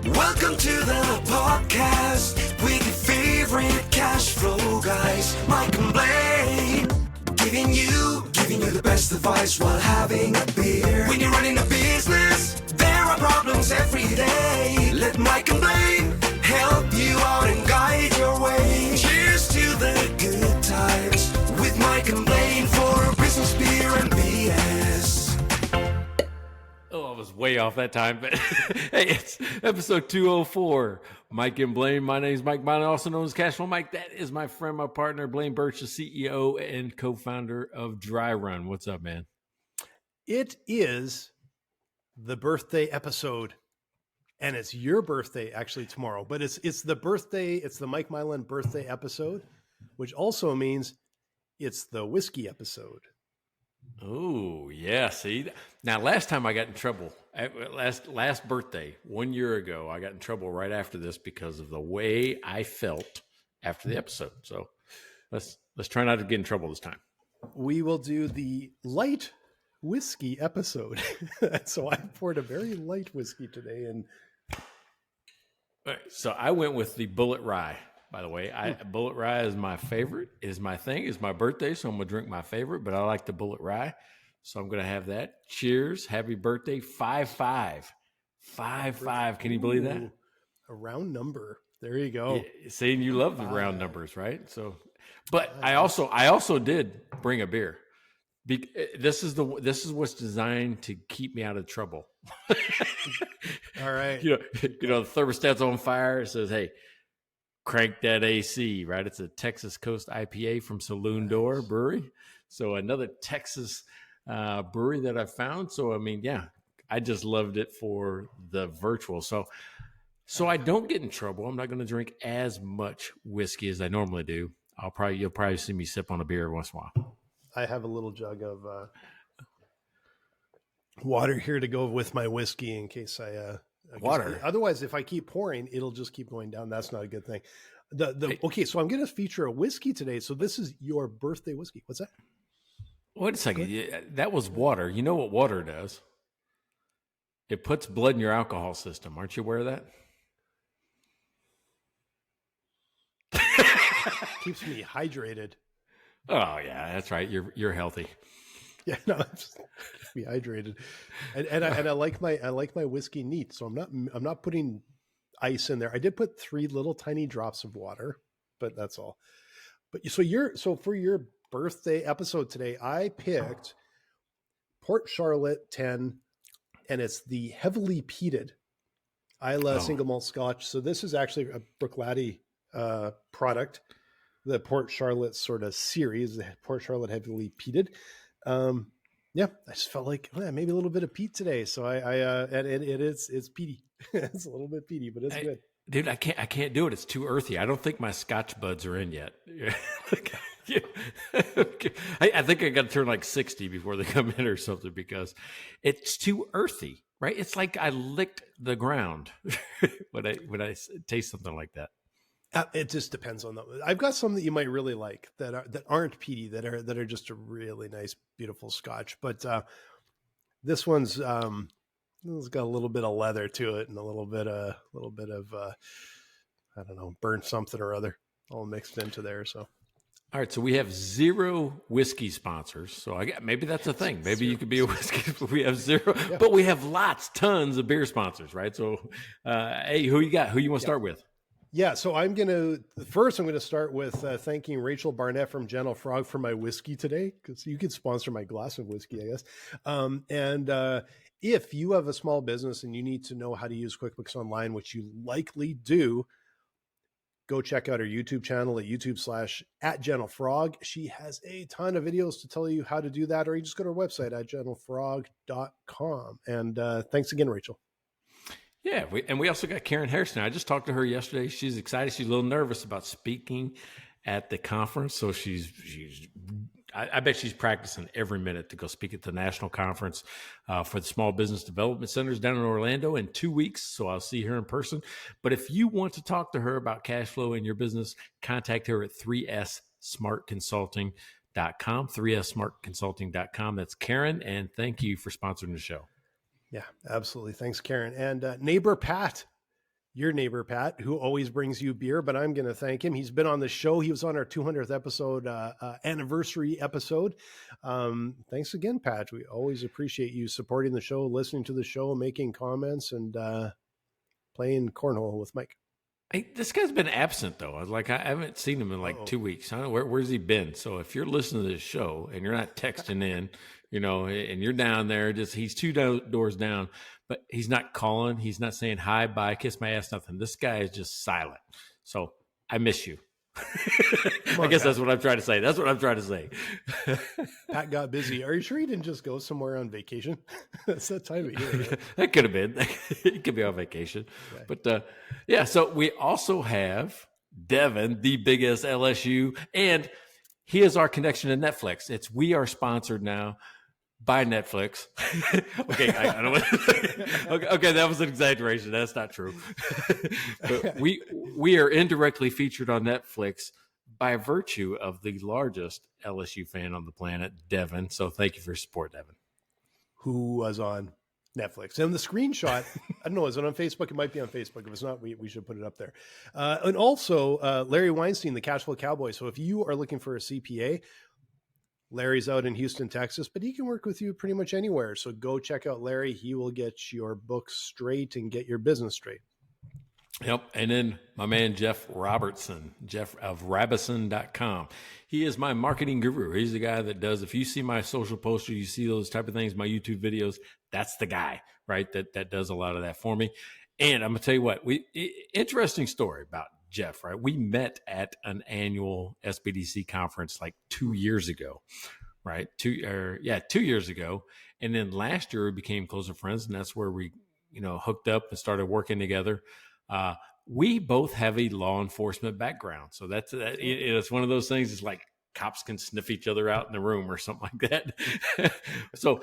Welcome to the podcast with your favorite cash flow guys, Mike and Blaine. Giving you the best advice while having a beer. When you're running a business, there are problems every day. Let Mike and Blaine help you out and guide your way. Cheers to the good times with Mike and Blaine for business, beer, and BS. Oh, I was way off that time, but hey, it's episode 204. Mike and Blaine. My name is Mike Blaine, also known as Cashflow Mike. That is my friend, my partner, Blaine Birch, the CEO and co-founder of Dry Run. What's up, man? It is the birthday episode, and it's your birthday actually tomorrow, but it's the birthday, it's the Mike Mylan birthday episode, which also means it's the whiskey episode. Oh, yeah. See, now last time I got in trouble, last birthday, 1 year ago, I got in trouble right after this because of the way I felt after the episode. So let's try not to get in trouble this time. We will do the light whiskey episode. So I poured a very light whiskey today, and All right, so I went with the Bullet Rye. By the way, Bullet Rye is my favorite. It is my thing. It's my birthday, so I'm going to drink my favorite, but I like the Bullet Rye, so I'm going to have that. Cheers. Happy birthday. 5-5. 5-5. Can you believe that? a round number. There you go. Yeah, seeing you love the round numbers, right? So, but I also did bring a beer. This is what's designed to keep me out of trouble. All right. You know, the thermostat's on fire. It says, hey, crank that AC, right? It's a Texas Coast IPA from Saloon Door Brewery. So another Texas brewery that I found. So, I mean, yeah, I just loved it for the virtual. So I don't get in trouble. I'm not going to drink as much whiskey as I normally do. You'll probably see me sip on a beer every once in a while. I have a little jug of water here to go with my whiskey in case Water. Otherwise, if I keep pouring, it'll just keep going down. That's not a good thing. Okay, so I'm going to feature a whiskey today. So this is your birthday whiskey. What's that? Wait a second. Yeah, that was water. You know what water does? It puts blood in your alcohol system. Aren't you aware of that? Keeps me hydrated. Oh yeah, that's right. You're healthy. Yeah, no, just be hydrated, and I like my whiskey neat. So I'm not putting ice in there. I did put 3 little tiny drops of water, but that's all. But so for your birthday episode today, I picked Port Charlotte 10, and it's the heavily peated Islay single malt Scotch. So this is actually a Bruichladdich product, the Port Charlotte sort of series, the Port Charlotte heavily peated. Yeah, I just felt like maybe a little bit of peat today. So it's peaty. It's a little bit peaty, but it's good. Dude, I can't do it. It's too earthy. I don't think my Scotch buds are in yet. I think I got to turn like 60 before they come in or something because it's too earthy, right? It's like I licked the ground when I taste something like that. It just depends on them. I've got some that you might really like that aren't peaty, that are just a really nice, beautiful Scotch. But this one's it's got a little bit of leather to it and a little bit of I don't know, burnt something or other all mixed into there. So, all right. So we have 0 whiskey sponsors. So maybe that's a thing. Maybe you could be a whiskey. We have 0, yeah. But we have tons of beer sponsors, right? So, hey, who you got? Who you want to start with? Yeah, so I'm going to start with thanking Rachel Barnett from Gentle Frog for my whiskey today, because you could sponsor my glass of whiskey, I guess. And if you have a small business and you need to know how to use QuickBooks Online, which you likely do, go check out her YouTube channel at YouTube/@GentleFrog. She has a ton of videos to tell you how to do that, or you just go to her website at gentlefrog.com. And thanks again, Rachel. Yeah, we also got Karen Harrison. I just talked to her yesterday. She's excited. She's a little nervous about speaking at the conference, so I bet she's practicing every minute to go speak at the national conference for the Small Business Development Centers down in Orlando in 2 weeks. So I'll see her in person. But if you want to talk to her about cash flow in your business, contact her at 3ssmartconsulting.com. 3ssmartconsulting.com. That's Karen, and thank you for sponsoring the show. Yeah, absolutely. Thanks, Karen. And neighbor Pat your neighbor, Pat, who always brings you beer, but I'm going to thank him. He's been on the show. He was on our 200th episode, anniversary episode. Thanks again, Pat. We always appreciate you supporting the show, listening to the show, making comments, and playing cornhole with Mike. Hey, this guy's been absent though. I haven't seen him in like 2 weeks. I don't know where's he been. So if you're listening to this show and you're not texting in, and you're down there, he's two doors down, but he's not calling. He's not saying hi, bye, kiss my ass, nothing. This guy is just silent. So I miss you. I guess that's what I'm trying to say. That's what I'm trying to say. Pat got busy. Are you sure he didn't just go somewhere on vacation? That's that time of year. Right? That could have been. He could be on vacation. Okay. But so we also have Devin, the biggest LSU, and he is our connection to Netflix. We are sponsored now by Netflix. Okay, I don't. Okay, that was an exaggeration. That's not true. But we are indirectly featured on Netflix by virtue of the largest LSU fan on the planet, Devin. So thank you for your support, Devin. Who was on Netflix. And the screenshot, I don't know, is it on Facebook? It might be on Facebook. If it's not, we should put it up there. And also, Larry Weinstein, the Cashflow Cowboy. So if you are looking for a CPA, Larry's out in Houston, Texas, but he can work with you pretty much anywhere. So go check out Larry. He will get your books straight and get your business straight. Yep. And then my man, Jeff Robertson, Jeff of Rabison.com. He is my marketing guru. He's the guy that does, if you see my social posters, you see those type of things, my YouTube videos, that's the guy, right? That does a lot of that for me. And I'm going to tell you what, interesting story about Jeff, right? We met at an annual SBDC conference like 2 years ago, right? 2 years ago. And then last year we became closer friends, and that's where we, hooked up and started working together. We both have a law enforcement background. So it's one of those things. It's like cops can sniff each other out in the room or something like that. So,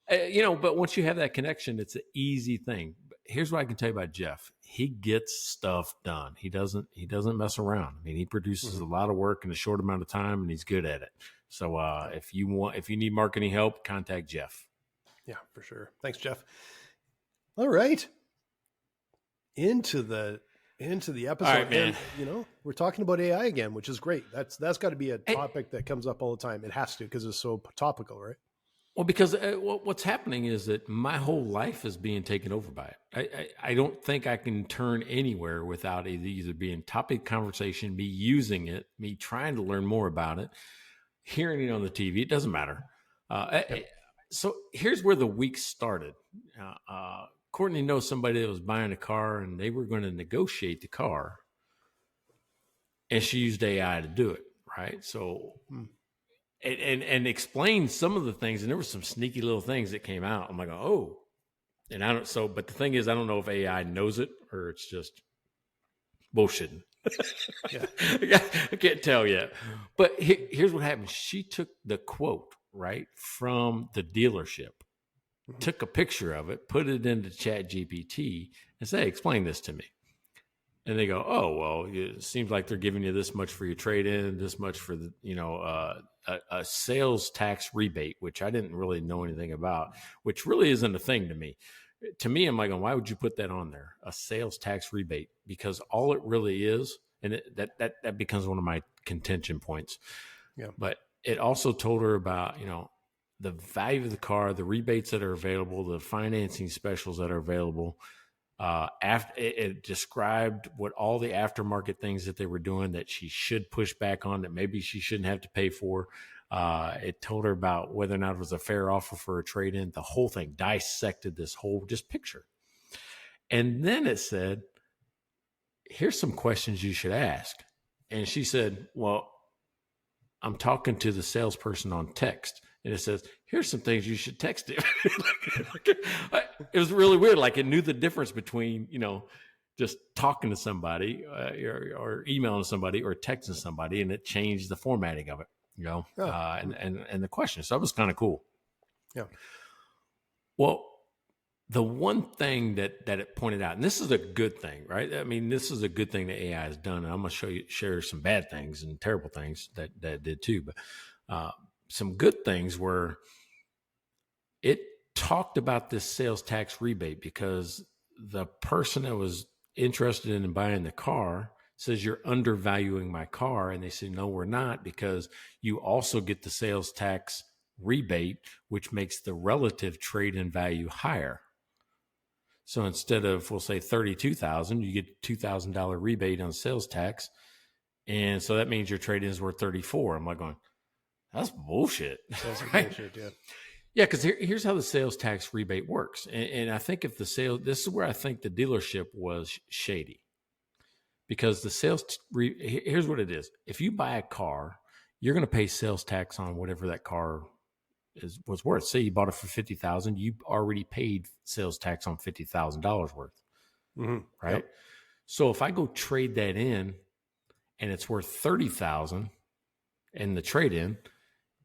but once you have that connection, it's an easy thing. Here's what I can tell you about Jeff. He gets stuff done. He doesn't mess around. I mean, he produces a lot of work in a short amount of time, and he's good at it. So if you need marketing help, contact Jeff. Yeah, for sure. Thanks, Jeff. All right. Into the episode. All right, man. And, we're talking about AI again, which is great. That's got to be a topic that comes up all the time. It has to, because it's so topical, right? Well, because what's happening is that my whole life is being taken over by it. I don't think I can turn anywhere without it either being topic conversation, me using it, me trying to learn more about it, hearing it on the TV. It doesn't matter. So here's where the week started. Courtney knows somebody that was buying a car, and they were going to negotiate the car, and she used AI to do it, right? So... And explain some of the things, and there were some sneaky little things that came out. I'm like, oh, and but the thing is, I don't know if AI knows it or it's just bullshitting. I can't tell yet. But here's what happened. She took the quote, right, from the dealership, took a picture of it, put it into ChatGPT, and said, hey, explain this to me. And they go, oh, well, it seems like they're giving you this much for your trade-in, this much for the, a sales tax rebate, which I didn't really know anything about, which really isn't a thing to me. To me, I'm like, why would you put that on there? A sales tax rebate, because all it really is, and that becomes one of my contention points. Yeah. But it also told her about, the value of the car, the rebates that are available, the financing specials that are available. After it described what all the aftermarket things that they were doing that she should push back on, that maybe she shouldn't have to pay for. It told her about whether or not it was a fair offer for a trade-in. The whole thing dissected this whole just picture. And then it said, here's some questions you should ask. And she said, well, I'm talking to the salesperson on text. And it says, here's some things you should text him. It was really weird. Like, it knew the difference between, just talking to somebody or emailing somebody or texting somebody, and it changed the formatting of it, and the question. So that was kind of cool. Yeah. Well, the one thing that it pointed out, and this is a good thing, right? I mean, this is a good thing that AI has done. And I'm going to share some bad things and terrible things that it did too. But, some good things were it talked about this sales tax rebate, because the person that was interested in buying the car says you're undervaluing my car. And they say, no, we're not, because you also get the sales tax rebate, which makes the relative trade-in value higher. So instead of, we'll say $32,000, you get $2,000 rebate on sales tax. And so that means your trade-in is worth $34,000. I'm like going, that's bullshit. That's right? bullshit, yeah. Yeah, because here's how the sales tax rebate works. And I think if this is where I think the dealership was shady. Because the here's what it is. If you buy a car, you're going to pay sales tax on whatever that car was worth. Say you bought it for $50,000, you already paid sales tax on $50,000 worth, right? Yep. So if I go trade that in, and it's worth $30,000 in the trade-in,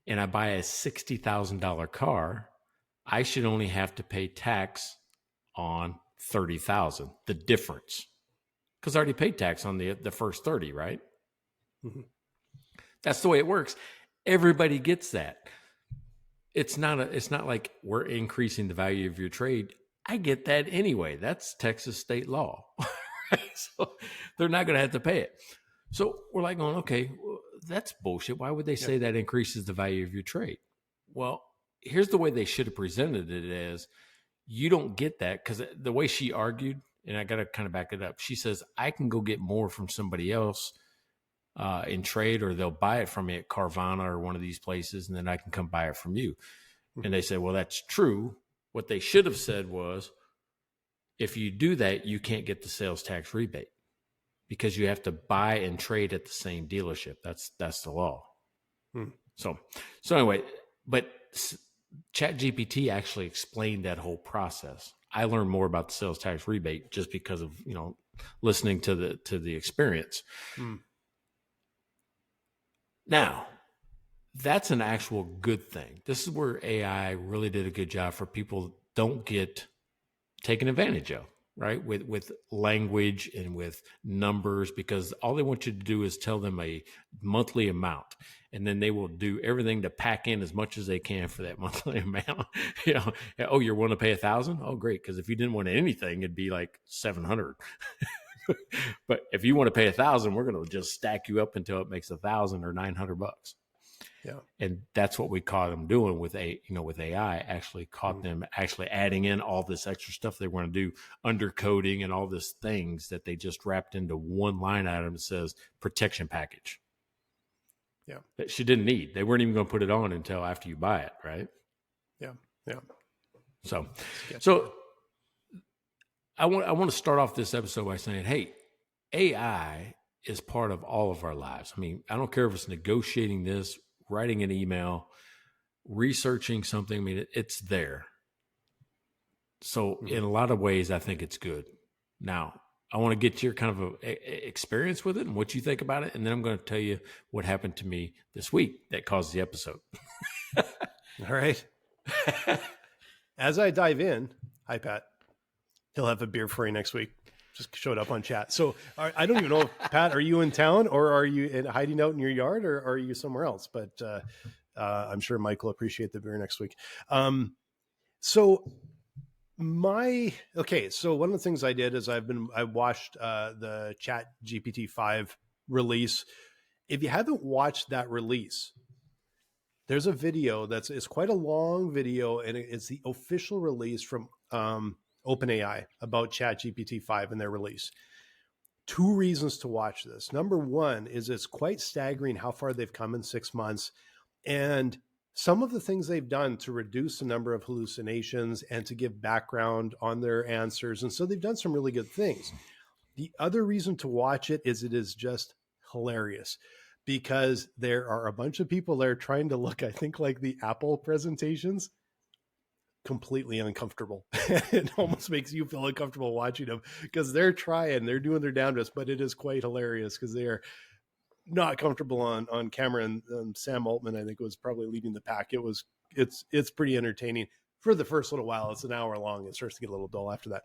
and I buy a $60,000 car, I should only have to pay tax on $30,000, the difference, because I already paid tax on the first 30, right? Mm-hmm. That's the way it works. Everybody gets that. It's not like we're increasing the value of your trade. I get that anyway. That's Texas state law. Right? So they're not going to have to pay it. So we're like going, okay, well, that's bullshit. Why would they say that increases the value of your trade? Well, here's the way they should have presented it as, you don't get that, because the way she argued, and I got to kind of back it up. She says, I can go get more from somebody else in trade, or they'll buy it from me at Carvana or one of these places, and then I can come buy it from you. Mm-hmm. And they said, well, that's true. What they should have said was, if you do that, you can't get the sales tax rebate, because you have to buy and trade at the same dealership. That's the law. So anyway, but ChatGPT actually explained that whole process. I learned more about the sales tax rebate just because of, listening to the experience. Now, that's an actual good thing. This is where AI really did a good job for people don't get taken advantage of, right? With language and with numbers, because all they want you to do is tell them a monthly amount, and then they will do everything to pack in as much as they can for that monthly amount. Oh, you're willing to pay $1,000? Oh, great. Because if you didn't want anything, it'd be like $700. But if you want to pay $1,000, we're going to just stack you up until it makes $1,000 or $900. Yeah. And that's what we caught them doing with AI. Actually caught them actually adding in all this extra stuff they want to do, undercoding and all these things that they just wrapped into one line item that says protection package. Yeah. That she didn't need. They weren't even going to put it on until after you buy it, right? Yeah. Yeah. So I want to start off this episode by saying, hey, AI is part of all of our lives. I mean, I don't care if it's negotiating this, writing an email, researching something. I mean, it's there. So in a lot of ways, I think it's good. Now, I want to get your kind of experience with it and what you think about it. And then I'm going to tell you what happened to me this week that caused the episode. All right. As I dive in, hi, Pat. He'll have a beer for you next week. Just showed up on chat. So I don't even know, Pat, are you in town, or are you hiding out in your yard, or are you somewhere else? But I'm sure Mike will appreciate the beer next week. So one of the things I did is I watched the Chat GPT 5 release. If you haven't watched that release, there's a video it's quite a long video, and it's the official release from OpenAI about ChatGPT 5 and their release. 2 reasons to watch this. Number one is it's quite staggering how far they've come in 6 months, and some of the things they've done to reduce the number of hallucinations and to give background on their answers. And so they've done some really good things. The other reason to watch it is just hilarious, because there are a bunch of people there trying to look, I think, like the Apple presentations. Completely uncomfortable. It almost makes you feel uncomfortable watching them, because they're doing their damnedest, but it is quite hilarious because they are not comfortable on camera. And Sam Altman, I think, was probably leading the pack. It's pretty entertaining for the first little while. It's an hour long. It starts to get a little dull after that.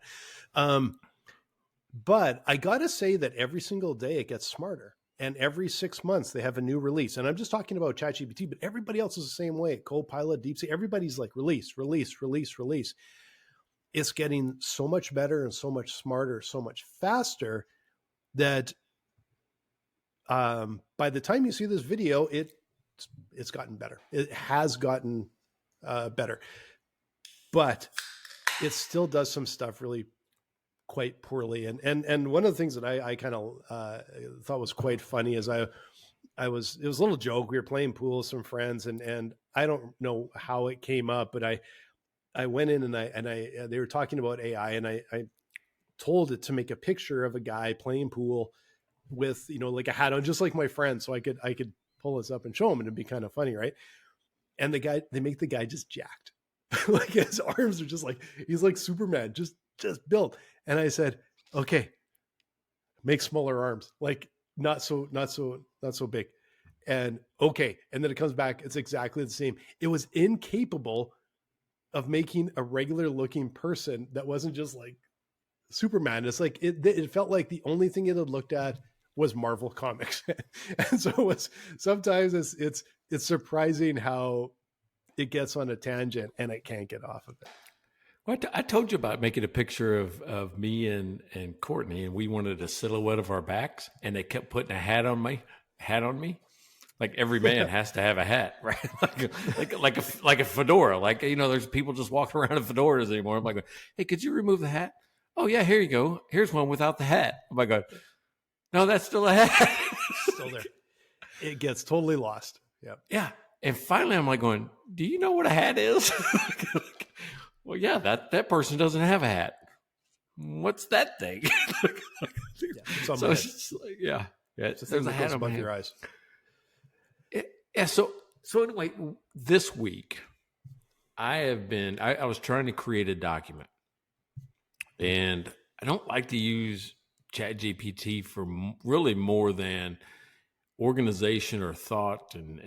But I got to say that every single day it gets smarter. And every 6 months they have a new release. And I'm just talking about ChatGPT, but everybody else is the same way. Copilot, DeepSeek, everybody's like release. it's getting so much better and so much smarter, so much faster that by the time you see this video, it's gotten better. It has gotten better, but it still does some stuff really quite poorly. And one of the things that I kind of thought was quite funny is it was a little joke. We were playing pool with some friends, and I don't know how it came up, but I went in and they were talking about AI, and I told it to make a picture of a guy playing pool with, like a hat on, just like my friend. So I could pull this up and show him, and it'd be kind of funny. Right. And they make the guy just jacked. Like his arms are just like, he's like Superman, just built. And I said, okay, make smaller arms, like not so big. And okay. And then it comes back. It's exactly the same. It was incapable of making a regular looking person that wasn't just like Superman. It's like, it felt like the only thing it had looked at was Marvel comics. And so it was, sometimes it's surprising how it gets on a tangent and it can't get off of it. Well, I told you about making a picture of me and Courtney, and we wanted a silhouette of our backs, and they kept putting a hat on me. Like every man has to have a hat, right? like a fedora. Like, there's people just walking around in fedoras anymore. I'm like, hey, could you remove the hat? Oh yeah, here you go. Here's one without the hat. Oh my God. No, that's still a hat. Still there. It gets totally lost. Yeah. Yeah. And finally I'm like going, do you know what a hat is? Well, yeah, that person doesn't have a hat. What's that thing? Yeah, so it's just like, yeah. There's a hat above your eyes. Yeah. So anyway, this week I was trying to create a document, and I don't like to use ChatGPT for really more than organization or thought, and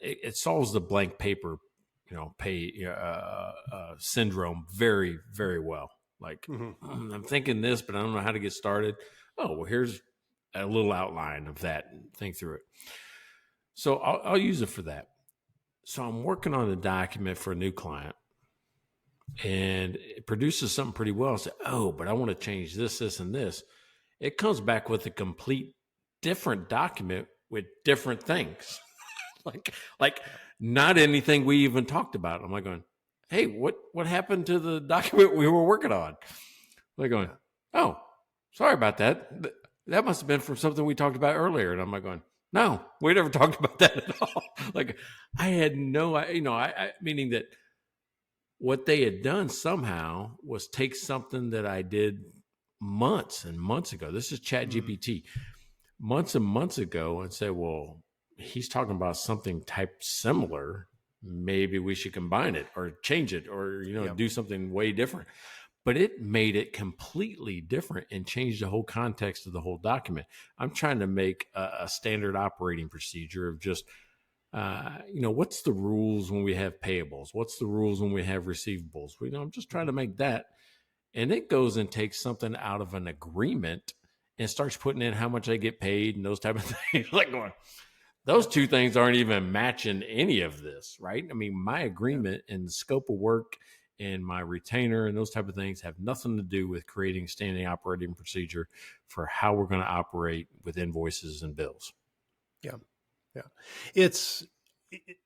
it solves the blank paper syndrome very, very well. Like, I'm thinking this, but I don't know how to get started. Oh, well, here's a little outline of that and think through it. So I'll use it for that. So I'm working on a document for a new client, and it produces something pretty well. I say, oh, but I want to change this, and this. It comes back with a complete different document with different things. like not anything we even talked about. I'm like going, hey, what happened to the document we were working on? They're going, oh, sorry about that. That must have been from something we talked about earlier. And I'm like going, no, we never talked about that at all. Like, I had meaning that what they had done somehow was take something that I did months and months ago. This is ChatGPT. Months and months ago, and say, well, he's talking about something type similar. Maybe we should combine it or change it or, do something way different. But it made it completely different and changed the whole context of the whole document. I'm trying to make a standard operating procedure of just, what's the rules when we have payables? What's the rules when we have receivables? I'm just trying to make that. And it goes and takes something out of an agreement and starts putting in how much I get paid and those type of things. Like going, those two things aren't even matching any of this, right? I mean, my agreement and the scope of work and my retainer and those type of things have nothing to do with creating standing operating procedure for how we're going to operate with invoices and bills. Yeah.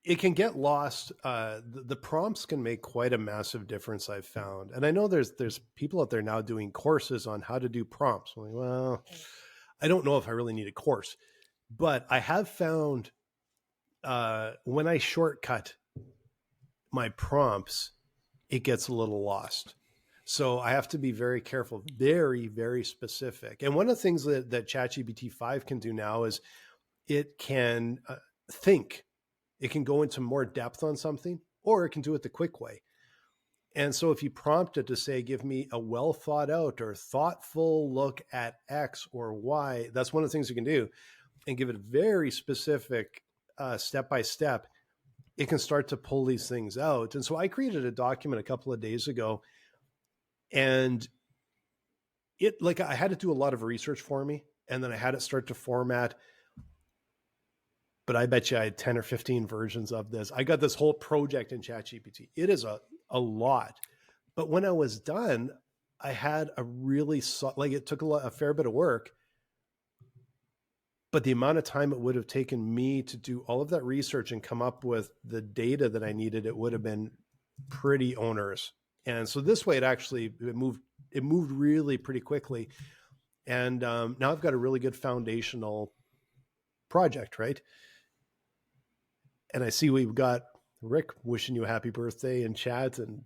It can get lost. The prompts can make quite a massive difference, I've found. And I know there's people out there now doing courses on how to do prompts. I'm like, well, I don't know if I really need a course, but I have found when I shortcut my prompts, it gets a little lost. So I have to be very careful, very, very specific. And one of the things that ChatGPT 5 can do now is it can think. It can go into more depth on something, or it can do it the quick way. And so if you prompt it to say, give me a well thought out or thoughtful look at X or Y, that's one of the things you can do, and give it very specific step by step, it can start to pull these things out. And so I created a document a couple of days ago, and I had to do a lot of research for me, and then I had it start to format. But I bet you I had 10 or 15 versions of this. I got this whole project in ChatGPT. It is a lot But when I was done, I had a really like it took a fair bit of work, but the amount of time it would have taken me to do all of that research and come up with the data that I needed, it would have been pretty onerous. And so this way, it moved really pretty quickly. And now I've got a really good foundational project, right? And I see we've got Rick wishing you a happy birthday in chat, and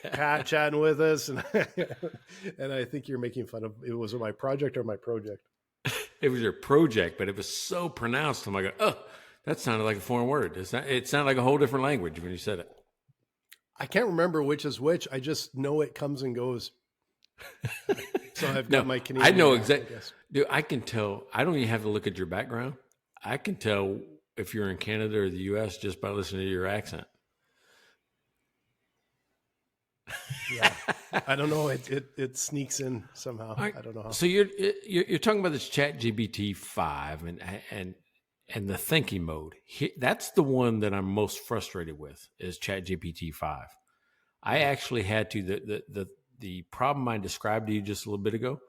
Pat chatting with us. And, and I think you're making fun of, it was my project or my project? It was your project, but it was so pronounced. I'm like, oh, that sounded like a foreign word. It sounded like a whole different language when you said it. I can't remember which is which. I just know it comes and goes. So I've got my Canadian. I know exactly. Dude, I can tell. I don't even have to look at your background. I can tell if you're in Canada or the U.S. just by listening to your accent. Yeah, I don't know. It sneaks in somehow. Right. I don't know how. So you're talking about this ChatGPT 5 and the thinking mode. That's the one that I'm most frustrated with is ChatGPT 5. I actually had to the problem I described to you just a little bit ago.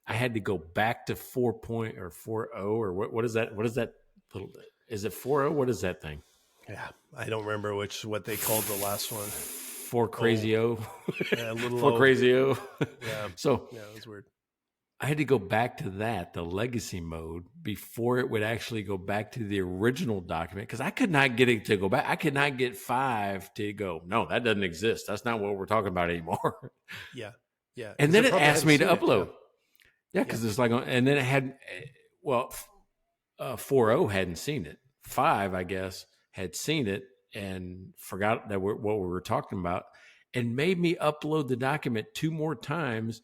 I had to go back to 4.0 or 4.0 or what is that? What is that little? Is it 4.0? What is that thing? Yeah, I don't remember what they called the last one. 4 crazy O. Yeah, a little 4 crazy O. Yeah. So yeah, it was weird. I had to go back to the legacy mode, before it would actually go back to the original document because I could not get it to go back. I could not get 5 to go, no, that doesn't exist. That's not what we're talking about anymore. Yeah. Yeah. And then it asked me to upload. Yeah, because it's like, and then it had, 4.0 hadn't seen it. 5, I guess, had seen it and forgot that what we were talking about and made me upload the document 2 more times.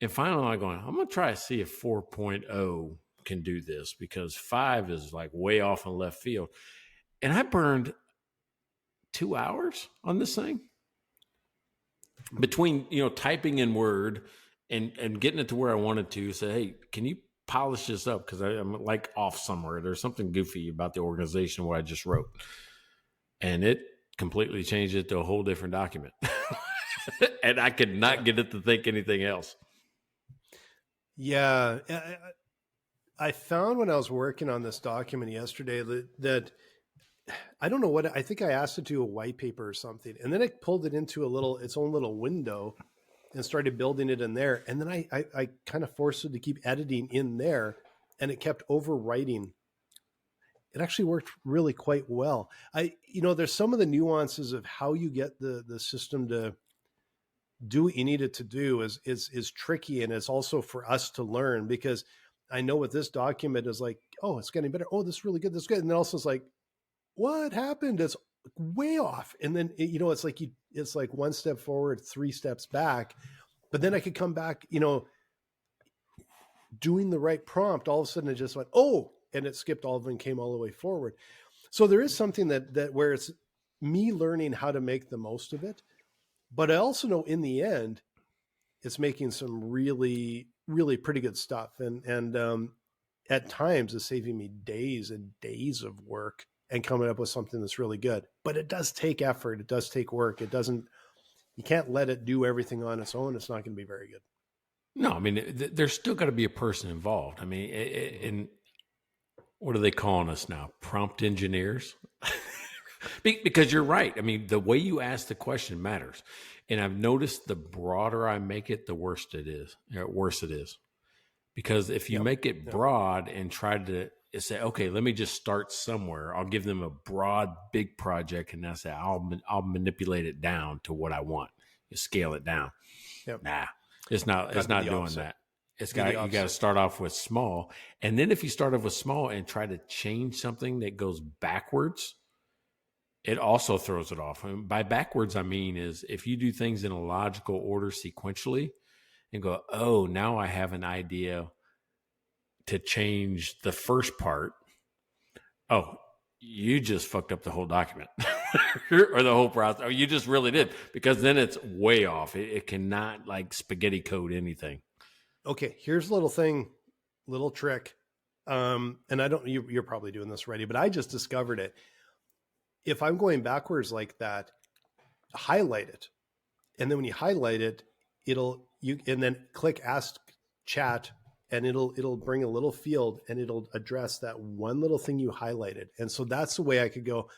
And finally, I'm going, I'm going to try to see if 4.0 can do this because 5 is like way off in left field. And I burned 2 hours on this thing between, typing in Word and getting it to where I wanted to say, hey, can you polish this up? Because I'm like off somewhere. There's something goofy about the organization of what I just wrote. And it completely changed it to a whole different document. And I could not get it to think anything else. Yeah. I found when I was working on this document yesterday that I don't know what, I think I asked it to do a white paper or something. And then it pulled it into its own little window and started building it in there. And then I kind of forced it to keep editing in there and it kept overwriting. It actually worked really quite well. There's some of the nuances of how you get the system to do what you need it to do is tricky. And it's also for us to learn because I know with this document is like, oh, it's getting better. Oh, this is really good. This is good. And then also it's like, what happened? It's way off. And then, it's like 1 step forward, 3 steps back, but then I could come back, doing the right prompt. All of a sudden it just went, oh, and it skipped all of them and came all the way forward. So there is something that where it's me learning how to make the most of it. But I also know in the end, it's making some really, really pretty good stuff. And at times it's saving me days and days of work and coming up with something that's really good. But it does take effort. It does take work. You can't let it do everything on its own. It's not going to be very good. No, I mean, there's still got to be a person involved. I mean, and what are they calling us now? Prompt engineers? Because you're right. I mean, the way you ask the question matters. And I've noticed the broader I make it, the worse it is. Because if you make it broad and try to say, okay, let me just start somewhere. I'll give them a broad, big project. And I say, I'll manipulate it down to what I want. You scale it down. Yep. Nah, it's not doing that. You got to start off with small. And then if you start off with small and try to change something that goes backwards, it also throws it off. And by backwards, I mean is if you do things in a logical order sequentially and go, oh, now I have an idea to change the first part. Oh, you just fucked up the whole document or the whole process. Oh, you just really did, because then it's way off. It cannot like spaghetti code anything. Okay, here's a little trick. And you're probably doing this already, but I just discovered it. If I'm going backwards like that, highlight it And then when you highlight it, and then click ask chat, and it'll bring a little field and it'll address that one little thing you highlighted. And so that's the way I could go,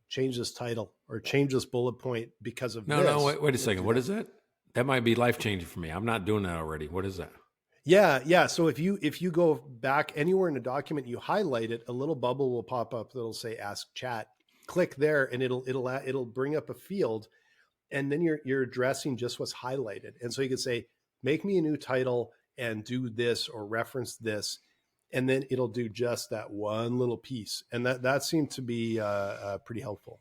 change this title or change this bullet point because of this. No, wait a second. What is that? That might be life changing for me. I'm not doing that already. What is that? Yeah. So if you go back anywhere in a document, you highlight it, a little bubble will pop up that'll say ask chat. Click there and it'll bring up a field, and then you're addressing just what's highlighted. And so you could say, make me a new title and do this or reference this, and then it'll do just that one little piece. And that seemed to be pretty helpful.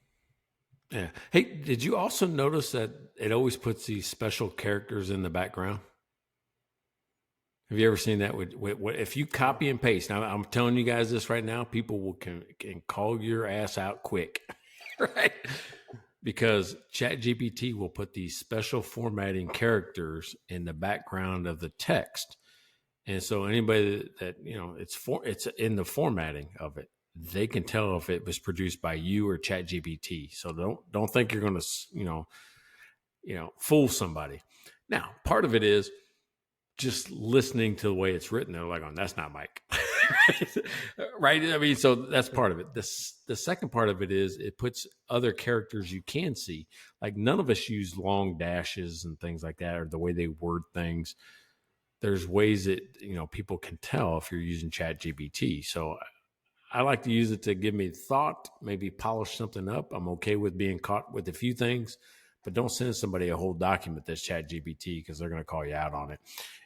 Yeah. Hey, did you also notice that it always puts these special characters in the background? Have you ever seen that? If you copy and paste, now I'm telling you guys this right now, people can call your ass out quick, right? Because ChatGPT will put these special formatting characters in the background of the text. And so anybody that it's in the formatting of it, they can tell if it was produced by you or ChatGPT. So don't think you're going to fool somebody. Now, part of it is just listening to the way it's written. They're like, "Oh, that's not Mike." Right? I mean, so that's part of it. The second part of it is it puts other characters you can see. Like none of us use long dashes and things like that, or the way they word things. There's ways that people can tell if you're using ChatGPT. So I like to use it to give me thought, maybe polish something up. I'm okay with being caught with a few things, but don't send somebody a whole document that's ChatGPT because they're going to call you out on it.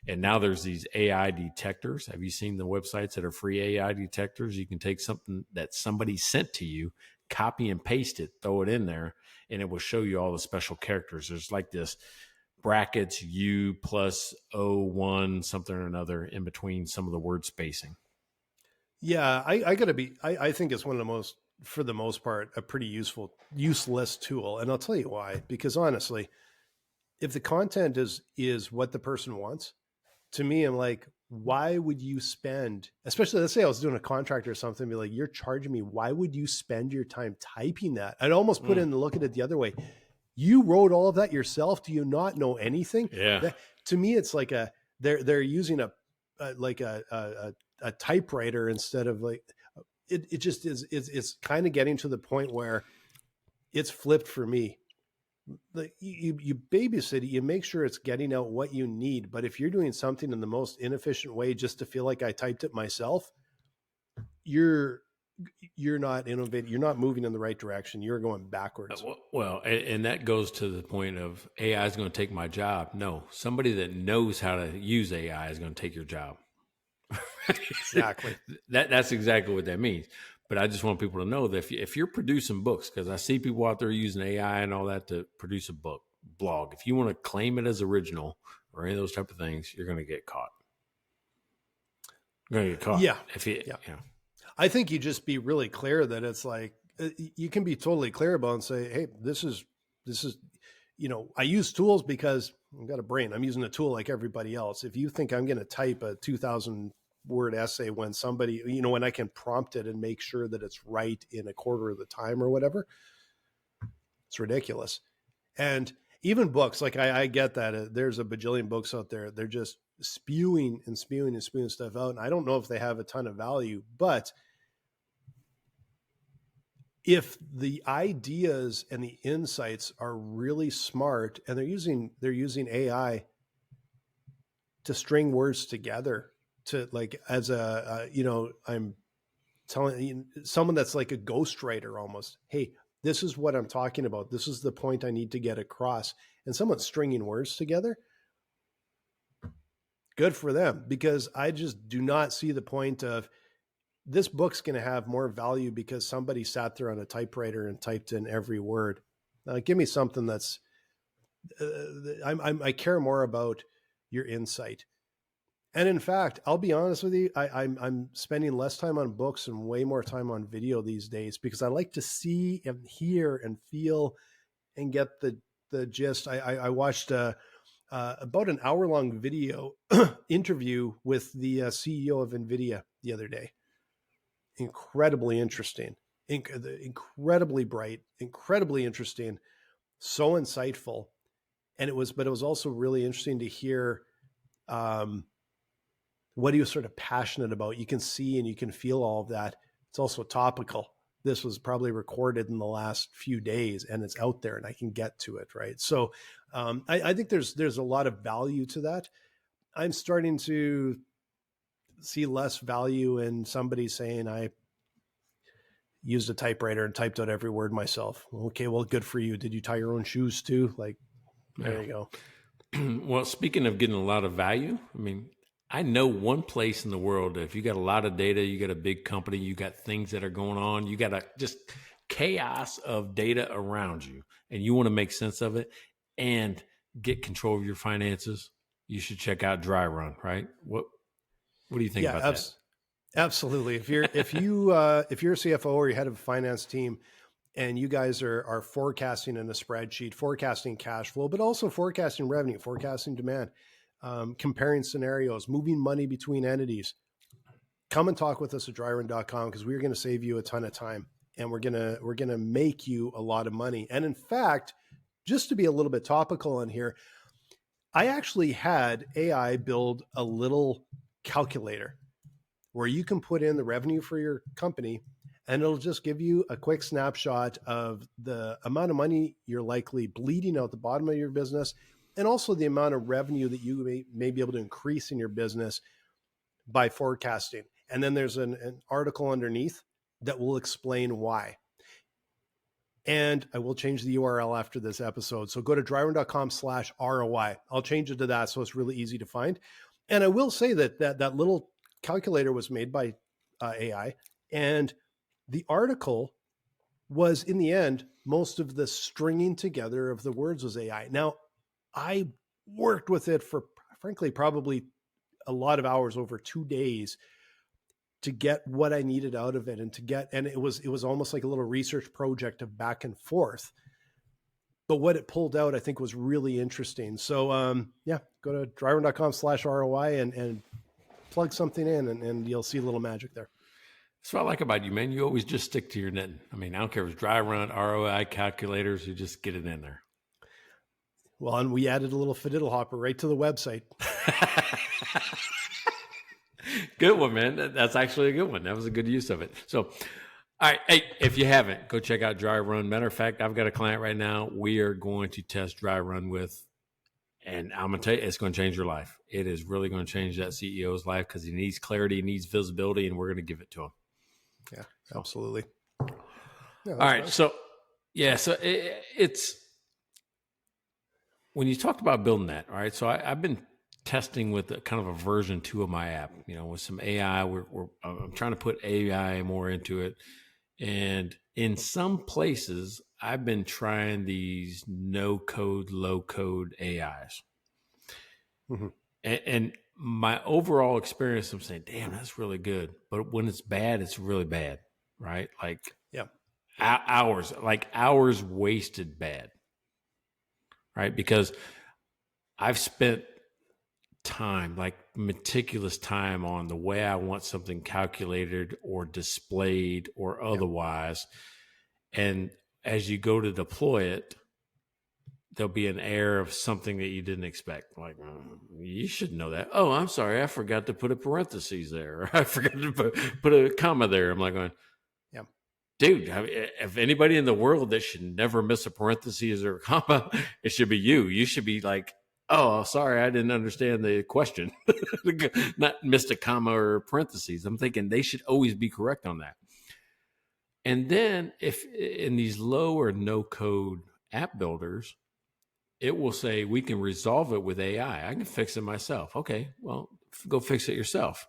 And now there's these AI detectors. Have you seen the websites that are free AI detectors? You can take something that somebody sent to you, copy and paste it, throw it in there, and it will show you all the special characters. There's like this brackets U plus O1 something or another in between some of the word spacing. Yeah, I think it's one of the most, for the most part, a pretty useless tool. And I'll tell you why, because honestly, if the content is what the person wants, to me, I'm like, why would you spend, especially let's say I was doing a contract or something, be like, you're charging me. Why would you spend your time typing that? I'd almost put in and look at it the other way. You wrote all of that yourself. Do you not know anything? Yeah. To me, it's like they're using a typewriter instead of like, it just is, it's kind of getting to the point where it's flipped for me. Like you babysit it, you make sure it's getting out what you need. But if you're doing something in the most inefficient way just to feel like I typed it myself, you're not innovating. You're not moving in the right direction. You're going backwards. Well, and that goes to the point of AI is going to take my job. No, somebody that knows how to use AI is going to take your job. Exactly. That's exactly what that means. But I just want people to know that if you're producing books, because I see people out there using AI and all that to produce a blog, if you want to claim it as original or any of those type of things, you're going to get caught. You're going to get caught. Yeah. I think you just be really clear that it's like, you can be totally clear about and say, hey, this is, I use tools because I've got a brain. I'm using a tool like everybody else. If you think I'm going to type a 2,000 word essay when somebody, when I can prompt it and make sure that it's right in a quarter of the time or whatever, it's ridiculous. And even books, like I get that there's a bajillion books out there. They're just spewing stuff out. And I don't know if they have a ton of value, but if the ideas and the insights are really smart and they're using AI to string words together, to like, as I'm telling someone that's like a ghostwriter almost, hey, this is what I'm talking about. This is the point I need to get across. And someone's stringing words together. Good for them, because I just do not see the point of this book's going to have more value because somebody sat there on a typewriter and typed in every word. Now, give me something that's, I care more about your insight. And in fact, I'll be honest with you, I'm spending less time on books and way more time on video these days because I like to see and hear and feel and get the gist. I watched about an hour-long video interview with the CEO of NVIDIA the other day. Incredibly interesting, incredibly bright, incredibly interesting, so insightful. And it was also really interesting to hear what he was sort of passionate about. You can see and you can feel all of that. It's also topical. This was probably recorded in the last few days and it's out there and I can get to it. Right. So I think there's a lot of value to that. I'm starting to see less value in somebody saying I used a typewriter and typed out every word myself. Okay, well, good for you. Did you tie your own shoes too? Like, there you go. Well, speaking of getting a lot of value, I mean, I know one place in the world that if you got a lot of data, you got a big company, you got things that are going on, you got just chaos of data around you, and you want to make sense of it and get control of your finances, you should check out Dry Run, right? What do you think about that? Absolutely. If you're a CFO or you head of a finance team and you guys are forecasting in a spreadsheet, forecasting cash flow, but also forecasting revenue, forecasting demand, comparing scenarios, moving money between entities, come and talk with us at dryrun.com because we're going to save you a ton of time and we're going to make you a lot of money. And in fact, just to be a little bit topical on here, I actually had AI build a little calculator where you can put in the revenue for your company and it'll just give you a quick snapshot of the amount of money you're likely bleeding out the bottom of your business and also the amount of revenue that you may be able to increase in your business by forecasting. And then there's an article underneath that will explain why. And I will change the URL after this episode. So go to dryrun.com/ROI. I'll change it to that so it's really easy to find. And I will say that little calculator was made by AI, and the article was, in the end, most of the stringing together of the words was AI. Now, I worked with it for, frankly, probably a lot of hours over 2 days to get what I needed out of it and it was almost like a little research project of back and forth. But what it pulled out, I think, was really interesting. So go to dryrun.com/ROI and plug something in and you'll see a little magic there. That's what I like about you, man. You always just stick to your knitting. I mean, I don't care if it's Dry Run, ROI calculators, you just get it in there. Well, and we added a little fiddle hopper right to the website. Good one, man. That's actually a good one. That was a good use of it. So, all right. Hey, if you haven't, go check out Dry Run. Matter of fact, I've got a client right now we are going to test Dry Run with, and I'm going to tell you, it's going to change your life. It is really going to change that CEO's life because he needs clarity, he needs visibility, and we're going to give it to him. Yeah, absolutely. Yeah, all right. nice. So it's, when you talked about building that, all right, so I've been testing with kind of a version 2 of my app, with some AI. I'm trying to put AI more into it. And in some places, I've been trying these no code, low code AIs. Mm-hmm. And my overall experience, I'm saying, damn, that's really good. But when it's bad, it's really bad, right? Like hours wasted bad, right? Because I've spent time, like meticulous time on the way I want something calculated or displayed or otherwise. And as you go to deploy it, there'll be an error of something that you didn't expect. Like, you should know that. Oh, I'm sorry. I forgot to put a parentheses there. Or I forgot to put a comma there. I'm like going, dude, if anybody in the world that should never miss a parentheses or a comma, it should be you. You should be like, oh, sorry, I didn't understand the question. Not missed a comma or parentheses. I'm thinking they should always be correct on that. And then if in these low or no code app builders, it will say, we can resolve it with AI. I can fix it myself. Okay, well, go fix it yourself.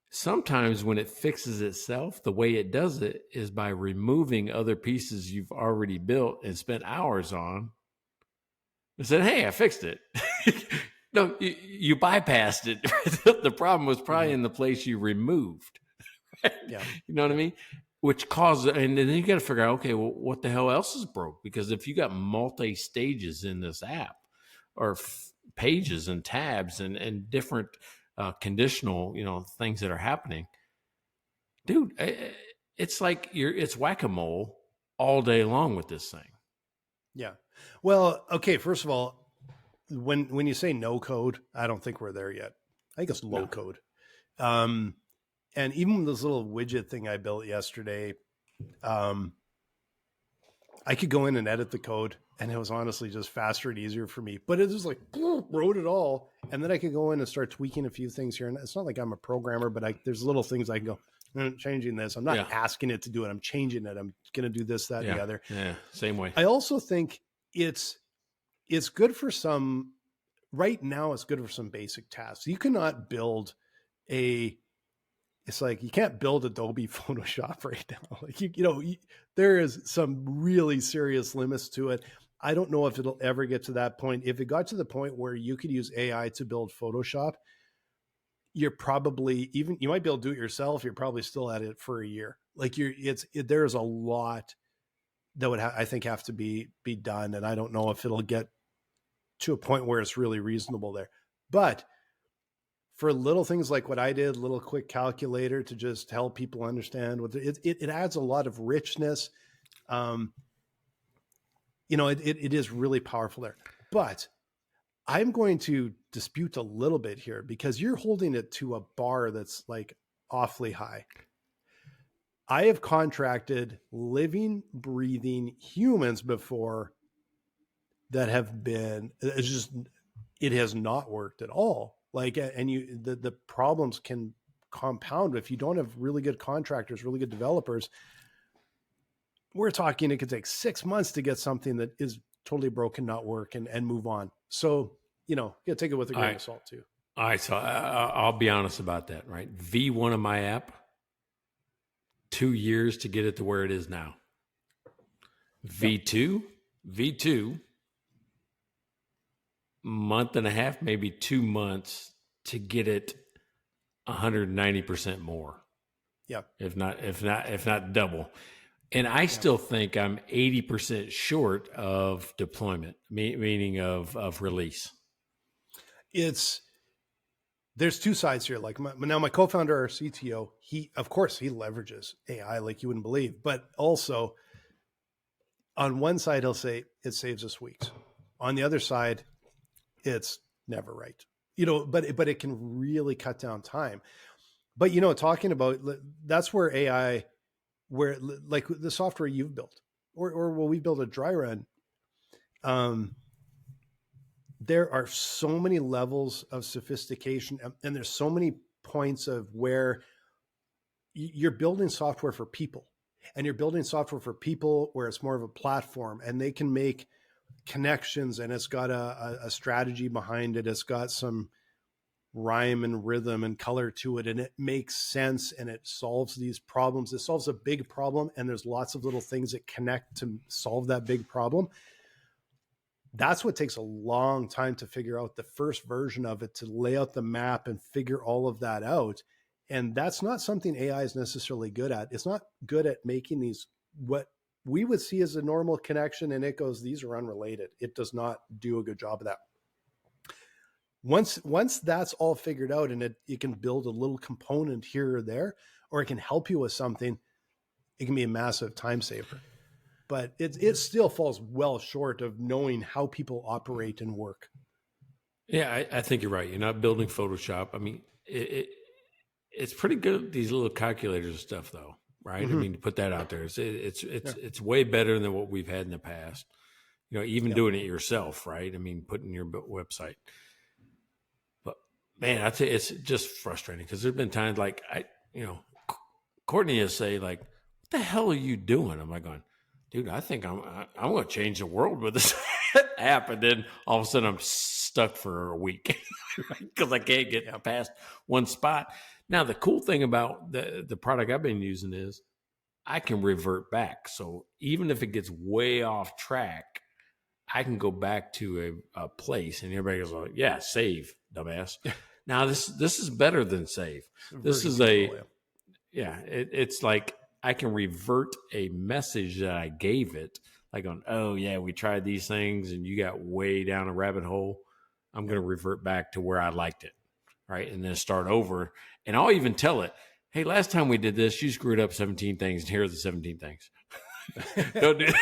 Sometimes when it fixes itself, the way it does it is by removing other pieces you've already built and spent hours on. And said, hey, I fixed it. No, you bypassed it. The problem was probably in the place you removed. Yeah. You know what I mean? Which causes, and then you got to figure out, okay, well, what the hell else is broke? Because if you got multi-stages in this app or pages and tabs and different conditional, things that are happening, dude, it's like it's whack-a-mole all day long with this thing. Yeah. Well, okay. First of all, when you say no code, I don't think we're there yet. I think it's low No. code. And even this little widget thing I built yesterday, I could go in and edit the code, and it was honestly just faster and easier for me. But it was like wrote it all, and then I could go in and start tweaking a few things here. And it's not like I'm a programmer, but there's little things I can go changing this. I'm not asking it to do it. I'm changing it. I'm going to do this, that, and the other. Yeah, same way. I also think it's good for some. Right now, it's good for some basic tasks. You cannot build it's like you can't build Adobe Photoshop right now. Like there is some really serious limits to it. I don't know if it'll ever get to that point. If it got to the point where you could use AI to build Photoshop, you're probably you might be able to do it yourself. You're probably still at it for a year. Like there's a lot that would I think have to be done, and I don't know if it'll get to a point where it's really reasonable there. But for little things like what I did, little quick calculator to just help people understand what it adds a lot of richness. It is really powerful there. But I'm going to dispute a little bit here because you're holding it to a bar that's like awfully high. I have contracted living, breathing humans before that have been, it has not worked at all. Like, and the problems can compound if you don't have really good contractors, really good developers. We're talking, it could take 6 months to get something that is totally broken, not work, and move on. So, you gotta take it with a grain of salt too. All right. So I'll be honest about that, right? V1 of my app, 2 years to get it to where it is now. V2, month and a half, maybe 2 months to get it 190% more. Yeah. If not double. And I still think I'm 80% short of deployment, meaning of release. There's two sides here. Like my co-founder, our CTO, he leverages AI like you wouldn't believe, but also on one side, he'll say it saves us weeks. On the other side, it's never right, but it can really cut down time. But, talking about, that's where AI, where like the software you've built or when we build a dry run, there are so many levels of sophistication and there's so many points of where you're building software for people, and you're building software for people where it's more of a platform and they can make connections, and it's got a strategy behind it. It's got some rhyme and rhythm and color to it, and it makes sense, and it solves these problems. It solves a big problem, and there's lots of little things that connect to solve that big problem. That's what takes a long time to figure out, the first version of it, to lay out the map and figure all of that out. And that's not something AI is necessarily good at. It's not good at making these, what we would see as a normal connection, and it goes, these are unrelated. It does not do a good job of that. Once that's all figured out, and it can build a little component here or there, or it can help you with something, it can be a massive time saver. But it still falls well short of knowing how people operate and work. Yeah, I think you're right. You're not building Photoshop. I mean, it's pretty good, these little calculators and stuff, though, right? Mm-hmm. I mean, to put that out there, it's way better than what we've had in the past. Even doing it yourself, right? I mean, putting your website. But man, I tell you, it's just frustrating because there's been times like Courtney will say like, "What the hell are you doing?" I'm like going, dude, I think I'm going to change the world with this app. And then all of a sudden I'm stuck for a week because I can't get past one spot. Now, the cool thing about the product I've been using is I can revert back. So even if it gets way off track, I can go back to a place, and everybody goes, like, yeah, save, dumbass. Now, this is better than save. This is it's like, I can revert a message that I gave it, like on, oh yeah, we tried these things and you got way down a rabbit hole. I'm going to revert back to where I liked it, right? And then start over. And I'll even tell it, hey, last time we did this, you screwed up 17 things, and here are the 17 things. Don't do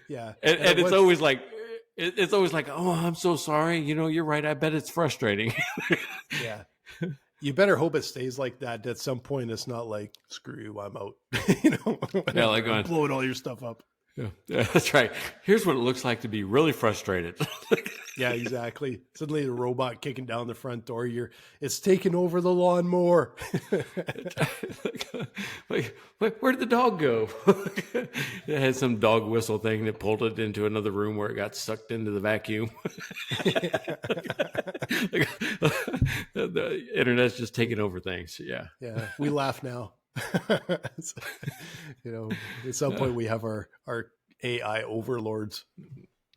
Yeah. And it's always like, oh, I'm so sorry. You're right. I bet it's frustrating. Yeah. You better hope it stays like that. At some point, it's not like, screw you, I'm out. Yeah, like I'm blowing all your stuff up. Yeah, that's right. Here's what it looks like to be really frustrated. Yeah, exactly. Suddenly the robot kicking down the front door. It's taking over the lawnmower. like, where did the dog go? It had some dog whistle thing that pulled it into another room where it got sucked into the vacuum. The internet's just taking over things. Yeah. Yeah. We laugh now. At some point we have our AI overlords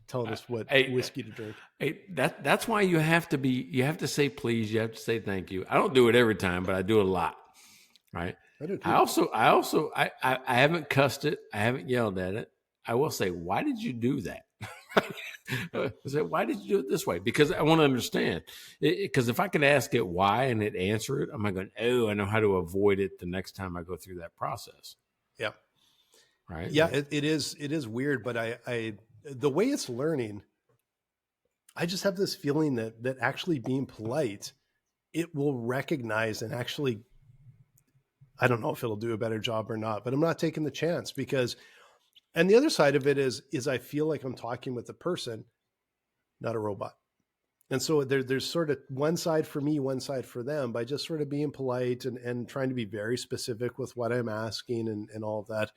telling us what whiskey to drink. That's why you have to say please, you have to say thank you. I don't do it every time, but I do it a lot. Right. I do too. I haven't cussed it. I haven't yelled at it. I will say, why did you do that? I say, why did you do it this way? Because I want to understand. Because if I could ask it why and it answer it, I'm not going, I know how to avoid it the next time I go through that process. Yeah. Right. Yeah. It is weird, but the way it's learning, I just have this feeling that actually being polite, it will recognize and actually, I don't know if it'll do a better job or not, but I'm not taking the chance because, and the other side of it is I feel like I'm talking with a person, not a robot. And so there's sort of one side for me, one side for them by just sort of being polite and trying to be very specific with what I'm asking and all of that.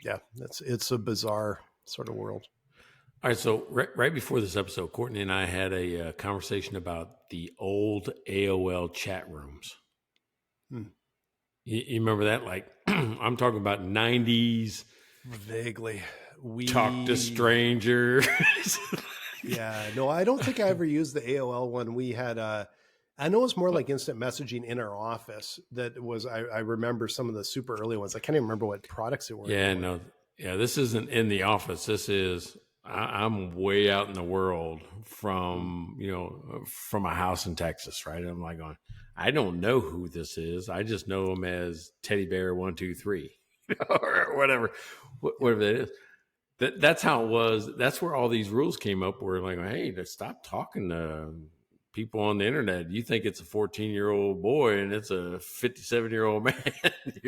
Yeah, it's a bizarre sort of world. All right. So right before this episode, Courtney and I had a conversation about the old AOL chat rooms. You remember that? Like, I'm talking about 90s. Vaguely. We talk to strangers. Yeah. No, I don't think I ever used the AOL one. We had I know it's more like instant messaging in our office. That was I remember some of the super early ones. I can't even remember what products it were. Yeah, no. Yeah, this isn't in the office. This is I'm way out in the world from a house in Texas, right? And I'm like going, I don't know who this is. I just know him as Teddy Bear 123 or whatever that is. That's how it was. That's where all these rules came up. Where like, hey, stop talking to people on the internet. You think it's a 14-year-old boy and it's a 57-year-old man,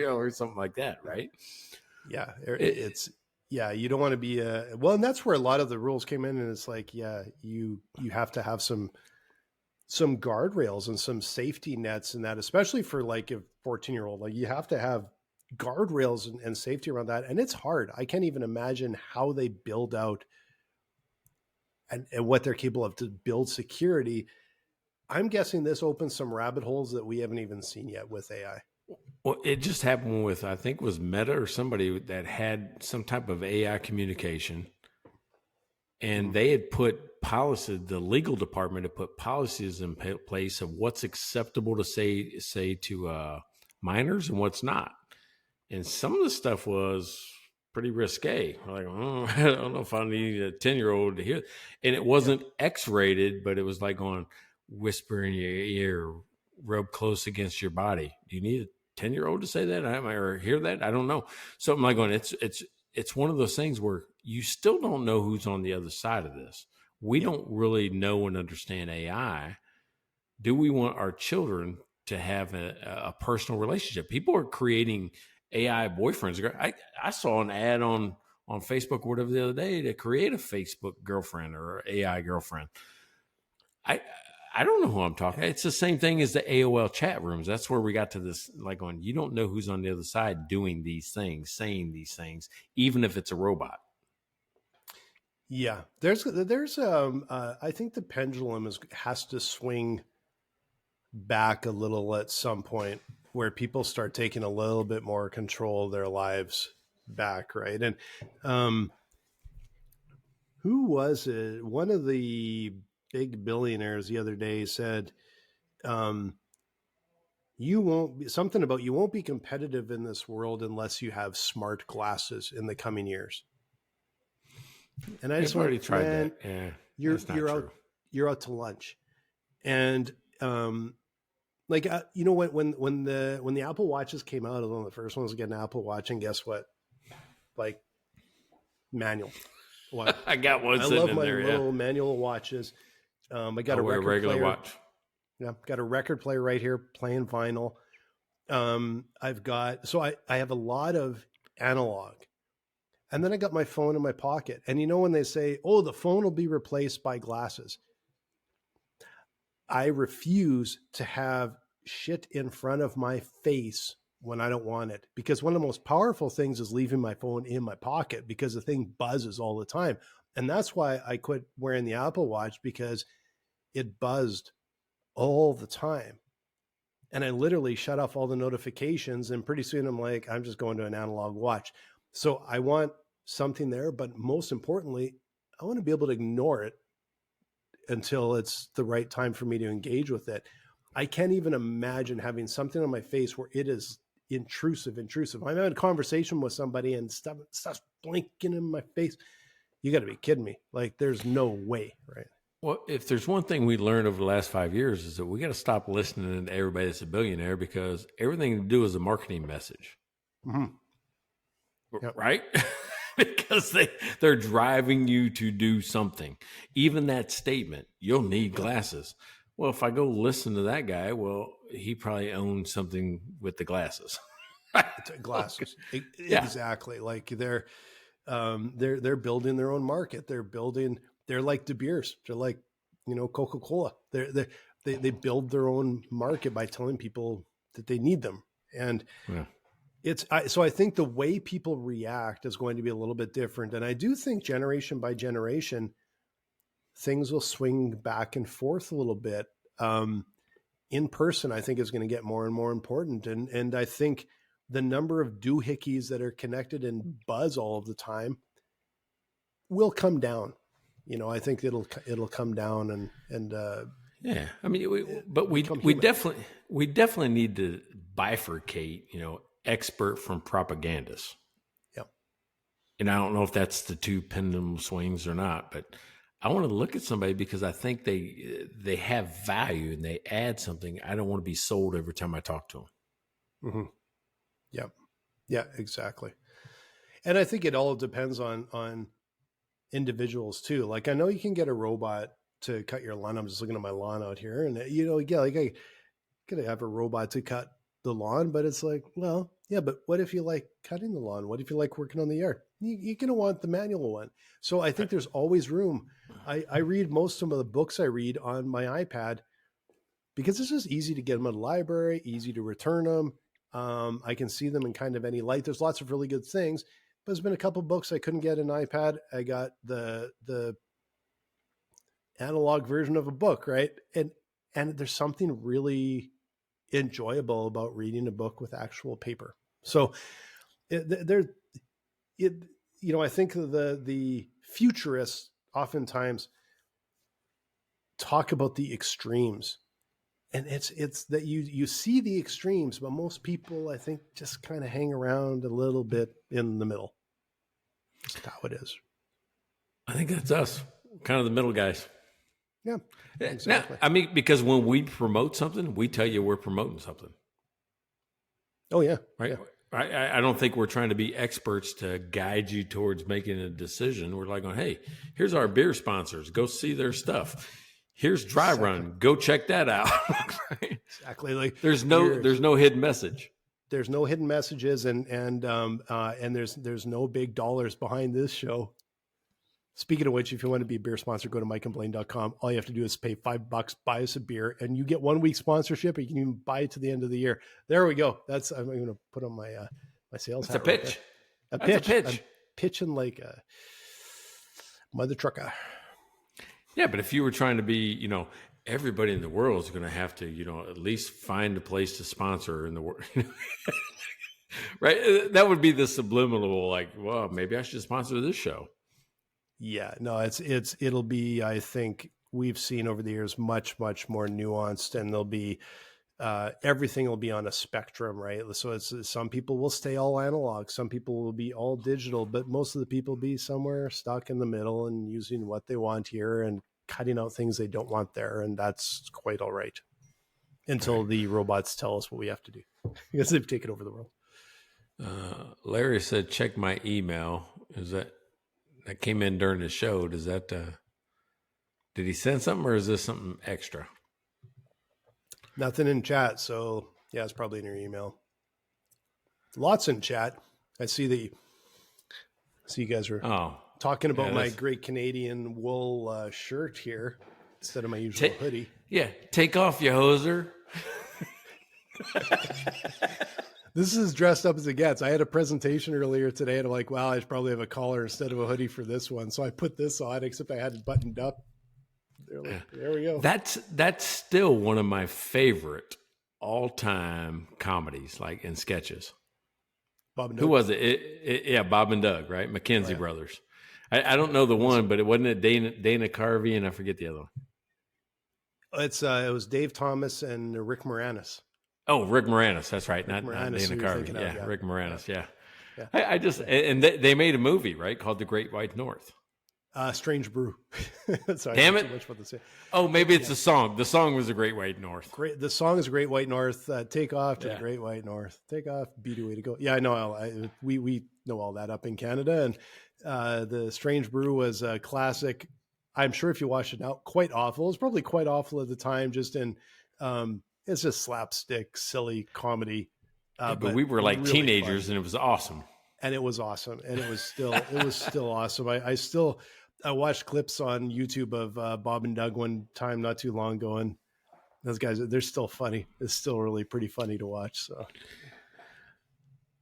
or something like that, right? Yeah, you don't want to be well, and that's where a lot of the rules came in. And it's like, yeah, you have to have some guardrails and some safety nets and that, especially for like a 14-year-old, like you have to have guardrails and safety around that. And it's hard. I can't even imagine how they build out and what they're capable of to build security. I'm guessing this opens some rabbit holes that we haven't even seen yet with AI. Well, it just happened with, I think it was Meta or somebody that had some type of AI communication. And they had put policy, the legal department had put policies in place of what's acceptable to say to minors and what's not. And some of the stuff was pretty risque. We're like, I don't know if I need a 10-year-old to hear. And it wasn't X-rated, but it was like going, whisper in your ear, rub close against your body. Do you need a 10-year-old to say that or hear that? I don't know. So I'm like going, it's one of those things where you still don't know who's on the other side of this. We don't really know and understand AI. Do we want our children to have a personal relationship? People are creating AI boyfriends. I saw an ad on Facebook or whatever the other day to create a Facebook girlfriend or AI girlfriend. I don't know who I'm talking. It's the same thing as the AOL chat rooms. That's where we got to this, like going, you don't know who's on the other side doing these things, saying these things, even if it's a robot. Yeah, there's I think the pendulum has to swing back a little at some point where people start taking a little bit more control of their lives back, right? And who was it? One of the big billionaires the other day said, you won't be competitive in this world unless you have smart glasses in the coming years. And I just already tried that. Yeah, you're out to lunch. And, when the Apple Watches came out, I was one of the first ones to get an Apple Watch, and guess what? Like manual. What? I got one I sitting love in my there. little manual watches. I got I a wear record regular player. watch. Yeah, got a record player right here playing vinyl. I have a lot of analog. And then I got my phone in my pocket. And you know, when they say, oh, the phone will be replaced by glasses, I refuse to have shit in front of my face when I don't want it. Because one of the most powerful things is leaving my phone in my pocket because the thing buzzes all the time. And that's why I quit wearing the Apple Watch, because it buzzed all the time. And I literally shut off all the notifications. And pretty soon I'm like, I'm just going to an analog watch. So I want something there. But most importantly, I want to be able to ignore it until it's the right time for me to engage with it. I can't even imagine having something on my face where it is intrusive. I'm having a conversation with somebody and stuff's blinking in my face. You got to be kidding me. Like, there's no way, right? Well, if there's one thing we learned over the last 5 years is that we got to stop listening to everybody that's a billionaire, because everything to do is a marketing message. Yep. Right? Because they're driving you to do something. Even that statement, you'll need glasses. Well, if I go listen to that guy, well, he probably owns something with the glasses. Glasses. Yeah. Exactly. Like they're building their own market. They're like De Beers. They're like, Coca-Cola. They build their own market by telling people that they need them. And so I think the way people react is going to be a little bit different. And I do think generation by generation, things will swing back and forth a little bit. In person, I think, is going to get more and more important. And I think the number of doohickeys that are connected and buzz all of the time will come down. I think it'll come down and yeah. I mean, we definitely need to bifurcate, expert from propagandist. Yep. And I don't know if that's the two pendulum swings or not, but I want to look at somebody because I think they have value and they add something. I don't want to be sold every time I talk to them. Mm-hmm. Yep. Yeah, exactly. And I think it all depends on individuals too. Like, I know you can get a robot to cut your lawn. I'm just looking at my lawn out here, and like I could have a robot to cut the lawn, but it's like, well, yeah, but what if you like cutting the lawn? What if you like working on the yard? You're going to want the manual one. So I think there's always room. I read most of the books I read on my iPad because it's just easy to get them at the library, easy to return them. I can see them in kind of any light. There's lots of really good things, but there's been a couple of books I couldn't get an iPad. I got the analog version of a book, right? And there's something really enjoyable about reading a book with actual paper. So I think the futurists oftentimes talk about the extremes, and it's that you see the extremes, but most people, I think, just kind of hang around a little bit in the middle. That's how it is. I think that's us, kind of the middle guys. Yeah, exactly. Now, I mean, because when we promote something, we tell you we're promoting something. Oh yeah, right. Yeah. I don't think we're trying to be experts to guide you towards making a decision. We're like, hey, here's our beer sponsors. Go see their stuff. Here's Dry Run. Go check that out. Right? Exactly. Like there's no hidden message. There's no hidden messages, and there's no big dollars behind this show. Speaking of which, if you want to be a beer sponsor, go to mikeandblaine.com. All you have to do is pay $5, buy us a beer, and you get 1 week sponsorship, or you can even buy it to the end of the year. There we go. I'm going to put on my my sales hat. It's a pitch. Right, a pitch. I'm pitching like a mother trucker. Yeah, but if you were trying to be, everybody in the world is going to have to, at least find a place to sponsor in the world. Right? That would be the subliminal, like, well, maybe I should sponsor this show. Yeah, no, it'll be, I think we've seen over the years, much, much more nuanced, and there'll be, everything will be on a spectrum, right? So some people will stay all analog. Some people will be all digital, but most of the people be somewhere stuck in the middle and using what they want here and cutting out things they don't want there. And that's quite all right until the robots tell us what we have to do because they've taken over the world. Larry said, check my email. Is that that came in during the show. Does that, did he send something or is this something extra? Nothing in chat. So yeah, it's probably in your email. Lots in chat. I see that you guys are talking about my great Canadian wool shirt here instead of my usual hoodie. Yeah. Take off your hoser. This is as dressed up as it gets. I had a presentation earlier today and I'm like, wow, I should probably have a collar instead of a hoodie for this one. So I put this on, except I had it buttoned up. There we go. That's still one of my favorite all-time comedies, like in sketches. Bob and Who Doug. was it? Yeah, Bob and Doug, right? McKenzie brothers. I don't know the one, but it wasn't Dana Carvey and I forget the other one. It was Dave Thomas and Rick Moranis. Oh, Rick Moranis. That's right. Not Dana Carvey. Yeah, Rick Moranis. Yeah. I just, and they made a movie, right? Called The Great White North. Strange Brew. Sorry, damn it. Too much about to say. Oh, maybe it's the song. The song was The Great White North. Great. The song is Great White North. Take off to the Great White North. Take off. Be the way to go. Yeah, I know. We know all that up in Canada. And the Strange Brew was a classic. I'm sure if you watch it now, quite awful. It was probably quite awful at the time, just in, it's just slapstick, silly comedy. But we were like really teenagers fun. and it was awesome. And it was awesome. And it was still awesome. I watched clips on YouTube of Bob and Doug one time not too long ago, and those guys, they're still funny. It's still really pretty funny to watch. So,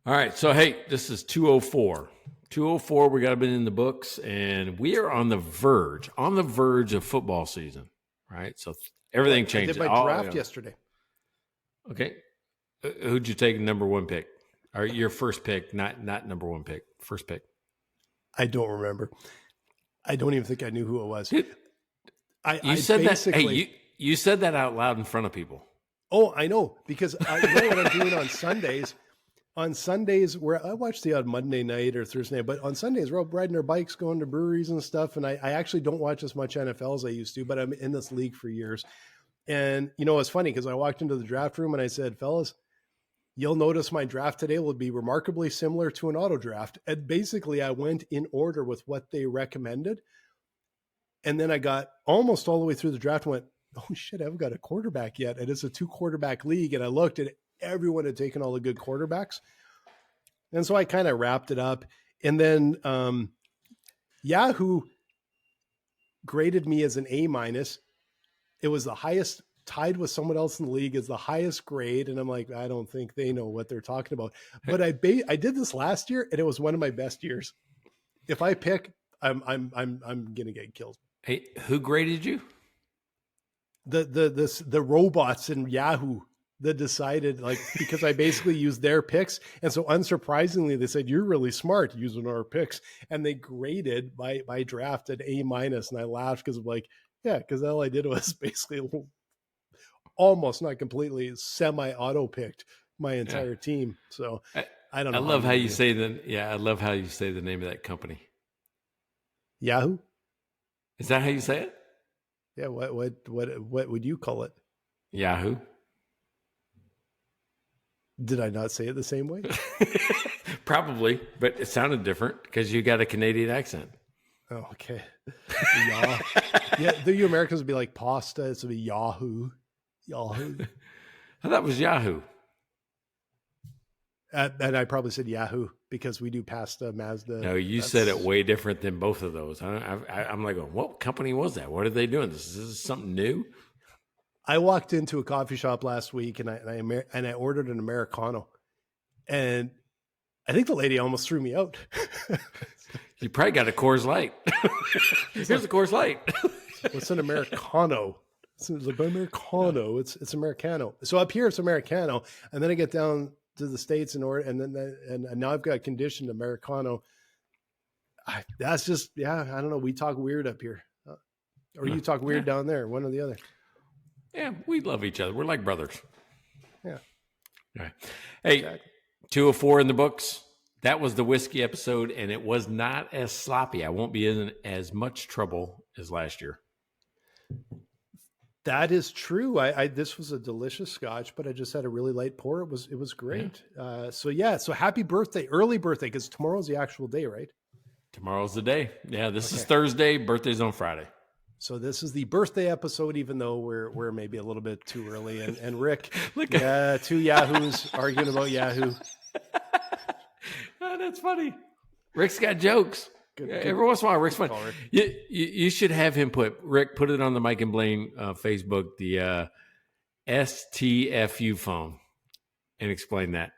all right. So, hey, this is 204. 204, we got to be in the books, and we are on the verge of football season, right? So everything changes. I did my draft yesterday. Okay. Who'd you take number one pick? Or your first pick, not number one pick, first pick? I don't remember. I don't even think I knew who it was. Dude, you said that. Hey, you said that out loud in front of people. Oh, I know, because I know what I'm doing on Sundays. On Sundays, where I watch the odd Monday night or Thursday night, but on Sundays, we're out riding our bikes, going to breweries and stuff. And I actually don't watch as much NFL as I used to, but I'm in this league for years. And, it's funny because I walked into the draft room and I said, fellas, you'll notice my draft today will be remarkably similar to an auto draft. And basically I went in order with what they recommended. And then I got almost all the way through the draft and went, oh shit, I haven't got a quarterback yet. And it's a 2-quarterback league. And I looked at everyone had taken all the good quarterbacks. And so I kind of wrapped it up. And then Yahoo graded me as an A-. It was the highest, tied with someone else in the league as the highest grade. And I'm like, I don't think they know what they're talking about. But I did this last year and it was one of my best years. If I pick, I'm going to get killed. Hey, who graded you? The robots in Yahoo that decided, because I basically used their picks. And so unsurprisingly, they said, you're really smart using our picks. And they graded my draft at A-. And I laughed because I'm like, yeah, because all I did was basically almost, not completely, semi-auto picked my entire team. So I don't know. I love how you say I love how you say the name of that company. Yahoo? Is that how you say it? Yeah. What would you call it? Yahoo. Did I not say it the same way? Probably, but it sounded different because you got a Canadian accent. Oh, okay. Yeah, the Americans would be like pasta. It would be Yahoo. Yahoo. I thought it was Yahoo. And I probably said Yahoo because we do pasta, Mazda. No, you said it way different than both of those. I'm like, what company was that? What are they doing? This is something new? I walked into a coffee shop last week and I ordered an Americano, and I think the lady almost threw me out. You probably got a Coors Light. Here's a Coors Light. What's an Americano? It's like Americano. It's Americano. So up here it's Americano, and then I get down to the States and order, and now I've got conditioned Americano. That's just I don't know. We talk weird up here, or you talk weird down there. One or the other. Yeah, we love each other. We're like brothers. Yeah. All right. Hey, exactly. 204 in the books. That was the whiskey episode, and it was not as sloppy. I won't be in as much trouble as last year. That is true. This was a delicious scotch, but I just had a really light pour. It was great. Yeah. So happy birthday, early birthday, because tomorrow's the actual day, right? Tomorrow's the day. Yeah, this is Thursday. Birthday's on Friday. So this is the birthday episode, even though we're maybe a little bit too early. And Rick, two Yahoos arguing about Yahoo. Oh, that's funny. Rick's got jokes. Good. Every once in a while, Rick's funny. You should have him put it on the Mike and Blaine Facebook, the STFU phone, and explain that.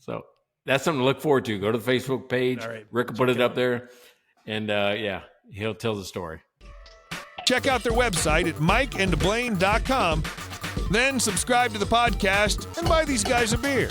So that's something to look forward to. Go to the Facebook page. All right, Rick will put it up there, and he'll tell the story. Check out their website at mikeandblaine.com. Then subscribe to the podcast and buy these guys a beer.